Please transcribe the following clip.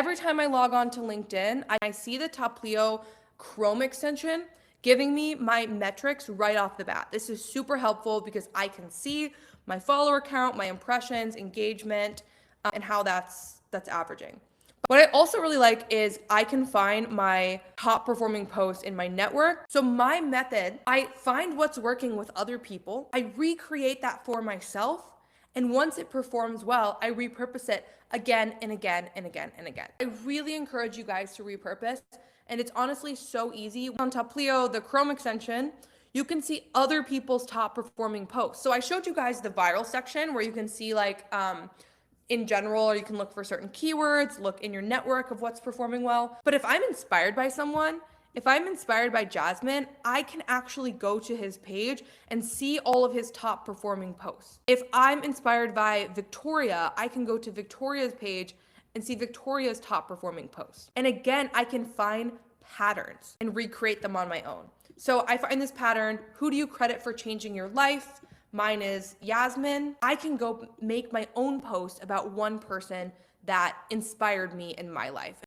every time I log on to LinkedIn, I see the Taplio Chrome extension giving me my metrics right off the bat. This is super helpful because I can see my follower count, my impressions, engagement, and how that's averaging. What I also really like is I can find my top performing posts in my network. So my method, I find what's working with other people, I recreate that for myself, and once it performs well, I repurpose it again and again and again and again. I really encourage you guys to repurpose, and it's honestly so easy. On Taplio, the Chrome extension, you can see other people's top performing posts. So I showed you guys the viral section where you can see in general, or you can look for certain keywords, look in your network of what's performing well. But if I'm inspired by someone, if I'm inspired by Jasmine, I can actually go to his page and see all of his top performing posts. If I'm inspired by Victoria, I can go to Victoria's page and see Victoria's top performing posts. And again, I can find patterns and recreate them on my own. So I find this pattern, who do you credit for changing your life? Mine is Yasmin. I can go make my own post about one person that inspired me in my life.